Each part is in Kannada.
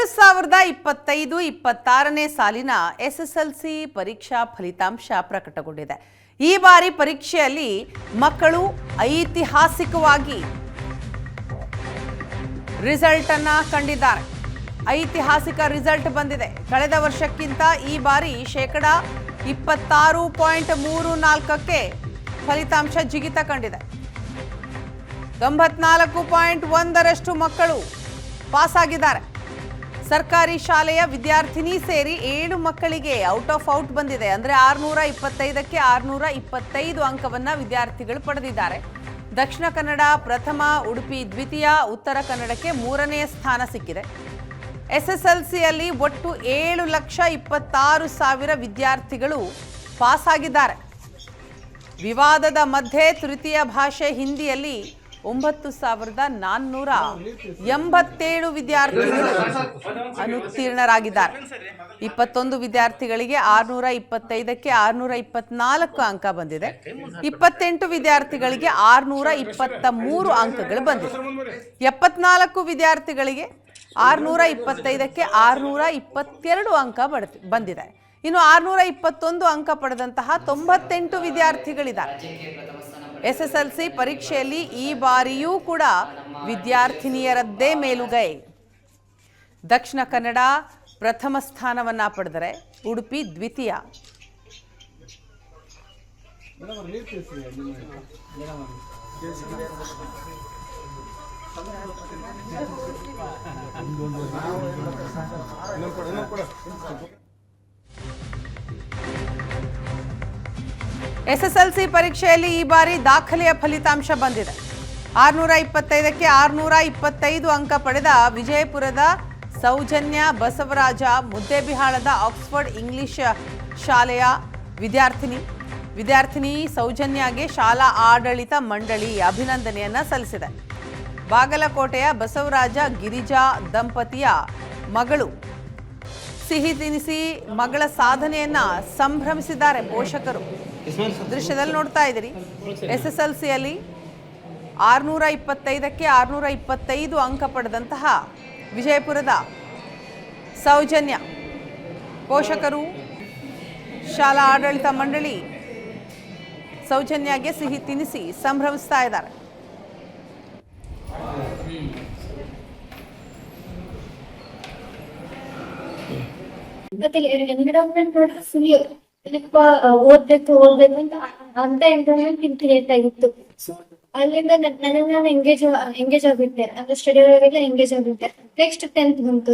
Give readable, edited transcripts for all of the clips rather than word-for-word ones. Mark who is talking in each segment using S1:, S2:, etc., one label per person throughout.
S1: 2025-26ನೇ ಸಾಲಿನ ಎಸ್ಎಸ್ಎಲ್ಸಿ ಪರೀಕ್ಷಾ ಫಲಿತಾಂಶ ಪ್ರಕಟಗೊಂಡಿದೆ. ಈ ಬಾರಿ ಪರೀಕ್ಷೆಯಲ್ಲಿ ಮಕ್ಕಳು ಐತಿಹಾಸಿಕವಾಗಿ ರಿಸಲ್ಟ್ ಅನ್ನು ಕಂಡಿದ್ದಾರೆ. ಐತಿಹಾಸಿಕ ರಿಸಲ್ಟ್ ಬಂದಿದೆ. ಕಳೆದ ವರ್ಷಕ್ಕಿಂತ ಈ ಬಾರಿ 26.34ಕ್ಕೆ ಫಲಿತಾಂಶ ಜಿಗಿತ ಕಂಡಿದೆ. 94.1ರಷ್ಟು ಮಕ್ಕಳು ಪಾಸ್ ಆಗಿದ್ದಾರೆ. ಸರ್ಕಾರಿ ಶಾಲೆಯ ವಿದ್ಯಾರ್ಥಿನಿ ಸೇರಿ 7 ಮಕ್ಕಳಿಗೆ ಔಟ್ ಆಫ್ ಔಟ್ ಬಂದಿದೆ. ಅಂದರೆ 625ಕ್ಕೆ 625 ಅಂಕವನ್ನು ವಿದ್ಯಾರ್ಥಿಗಳು ಪಡೆದಿದ್ದಾರೆ. ದಕ್ಷಿಣ ಕನ್ನಡ ಪ್ರಥಮ, ಉಡುಪಿ ದ್ವಿತೀಯ, ಉತ್ತರ ಕನ್ನಡಕ್ಕೆ 3ನೇ ಸ್ಥಾನ ಸಿಕ್ಕಿದೆ. ಎಸ್ಎಸ್ಎಲ್ಸಿಯಲ್ಲಿ ಒಟ್ಟು 7,26,000 ವಿದ್ಯಾರ್ಥಿಗಳು ಪಾಸ್ ಆಗಿದ್ದಾರೆ. ವಿವಾದದ ಮಧ್ಯೆ ತೃತೀಯ ಭಾಷೆ ಹಿಂದಿಯಲ್ಲಿ 9,487 ವಿದ್ಯಾರ್ಥಿಗಳು ಅನುತ್ತೀರ್ಣರಾಗಿದ್ದಾರೆ. 21 ವಿದ್ಯಾರ್ಥಿಗಳಿಗೆ 625ಕ್ಕೆ 624 ಅಂಕ ಬಂದಿದೆ. 28 ವಿದ್ಯಾರ್ಥಿಗಳಿಗೆ 623 ಅಂಕಗಳು ಬಂದಿದೆ. 74 ವಿದ್ಯಾರ್ಥಿಗಳಿಗೆ 625ಕ್ಕೆ 622 ಅಂಕ ಬಂದಿದೆ. ಇನ್ನು 621 ಅಂಕ ಪಡೆದಂತಹ 98 ವಿದ್ಯಾರ್ಥಿಗಳಿದ್ದಾರೆ. ಎಸ್ಎಸ್ಎಲ್ಸಿ ಪರೀಕ್ಷೆಯಲ್ಲಿ ಈ ಬಾರಿಯೂ ಕೂಡ ವಿದ್ಯಾರ್ಥಿನಿಯರದ್ದೇ ಮೇಲುಗೈ. ದಕ್ಷಿಣ ಕನ್ನಡ ಪ್ರಥಮ ಸ್ಥಾನವನ್ನ ಪಡೆದರೆ ಉಡುಪಿ ದ್ವಿತೀಯ. ಎಸ್ಎಸ್ಎಲ್ಸಿ ಪರೀಕ್ಷೆಯಲ್ಲಿ ಈ ಬಾರಿ ದಾಖಲೆಯ ಫಲಿತಾಂಶ ಬಂದಿದೆ. 625ಕ್ಕೆ 625 ಅಂಕ ಪಡೆದ ವಿಜಯಪುರದ ಸೌಜನ್ಯ ಬಸವರಾಜ ಮುದ್ದೇಬಿಹಾಳದ ಆಕ್ಸ್ಫರ್ಡ್ ಇಂಗ್ಲಿಷ್ ಶಾಲೆಯ ವಿದ್ಯಾರ್ಥಿನಿ ಸೌಜನ್ಯಗೆ ಶಾಲಾ ಆಡಳಿತ ಮಂಡಳಿ ಅಭಿನಂದನೆಯನ್ನ ಸಲ್ಲಿಸಿದೆ. ಬಾಗಲಕೋಟೆಯ ಬಸವರಾಜ ಗಿರಿಜಾ ದಂಪತಿಯ ಮಗಳು ಸಿಹಿ ತಿನಿಸಿ ಮಗಳ ಸಾಧನೆಯನ್ನ ಸಂಭ್ರಮಿಸಿದ್ದಾರೆ ಪೋಷಕರು. ದೃಶ್ಯದಲ್ಲಿ ನೋಡ್ತಾ ಇದ್ದೀರಿ. ಎಸ್ಎಸ್ಎಲ್ಸಿಯಲ್ಲಿ 625ಕ್ಕೆ 625 ಅಂಕ ಪಡೆದಂತಹ ವಿಜಯಪುರದ ಸೌಜನ್ಯ ಪೋಷಕರು, ಶಾಲಾ ಆಡಳಿತ ಮಂಡಳಿ ಸೌಜನ್ಯಗೆ ಸಿಹಿ ತಿನಿಸಿ ಸಂಭ್ರಮಿಸ್ತಾ ಇದ್ದಾರೆ.
S2: ಓದ್ಬೇಕು ಅಂತ ಎಂಟರ್ಮೆಂಟ್ ಇತ್ತು. ಸೊ ಅಲ್ಲಿಂದ ನನಗೆ ನಾನು ಎಂಗೇಜ್ ಆಗ್ಬಿಟ್ಟೆ. ಅಂದ್ರೆ ಸ್ಟಡಿ ಒಳಗೆಲ್ಲ ಎಂಗೇಜ್ ಆಗ್ಬಿಟ್ಟೆ. ನೆಕ್ಸ್ಟ್ 10th ಬಂತು.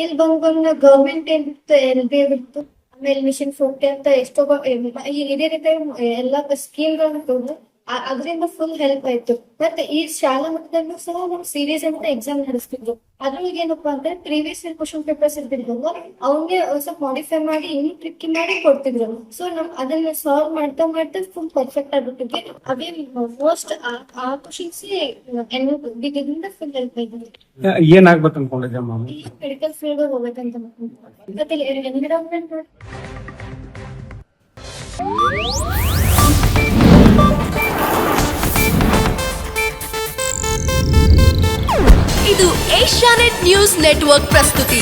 S2: ಇಲ್ಲಿ ಬಂದು ಗೌರ್ಮೆಂಟ್ ಏನಿತ್ತು, LB ಬಿತ್ತು, ಆಮೇಲೆ ಮಿಷನ್ 40 ಅಂತ ಎಷ್ಟೋ ಇದೇ ರೀತಿ ಎಲ್ಲಾ ಸ್ಕೀಮ್ಗಳು ಅದರಿಂದ ಫುಲ್ ಹೆಲ್ಪ್ ಆಯ್ತು. ಮತ್ತೆ ಈ ಶಾಲಾ ಮಟ್ಟದಲ್ಲೂ ಸಹ ನಾವು ಸೀರೀಸ್ ಅಂತ ಎಕ್ಸಾಮ್ ನಡೆಸ್ತಿದ್ರು. ಅದ್ರೊಳಗೆ ಏನಪ್ಪಾ ಅಂದ್ರೆ ಪ್ರೀವಿಯಸ್ ಇಯರ್ ಕ್ವಶನ್ ಪೇಪರ್ಸ್ ಇರ್ತಿದ್ವಲ್ಲ, ಅವನ್ನೇ ಸ್ವಲ್ಪ ಮಾಡಿಫೈ ಮಾಡಿ ಇನ್ನು ಟ್ರಿಕ್ಕಿ ಮಾಡಿ ಕೊಡ್ತಿದ್ರು. ಸೊ ನಮ್ ಅದನ್ನ ಸಾಲ್ವ್ ಮಾಡ್ತಾ ಫುಲ್ ಪರ್ಫೆಕ್ಟ್ ಆಗ್ಬಿಟ್ಟಿದ್ವಿ. ಅದೇ ಮೋಸ್ಟ್ ಆ ಕ್ವಶನ್ಸ್ ಇದರಿಂದ ಫುಲ್ ಹೆಲ್ಪ್ ಆಯ್ತು.
S3: ಏನಾಗ್ಬೇಕು ಅನ್ಕೊಂಡಿದ್ದೆ
S2: ಮೆಡಿಕಲ್ ಫೀಲ್ಡ್ ಹೋಗ್ಬೇಕಂತ ಮತ್ತೆ ಎನ್ವಿರಾನ್ಮೆಂಟ್
S4: ಇದು ಏಷ್ಯಾನೆಟ್ ನ್ಯೂಸ್ ನೆಟ್ವರ್ಕ್ ಪ್ರಸ್ತುತಿ.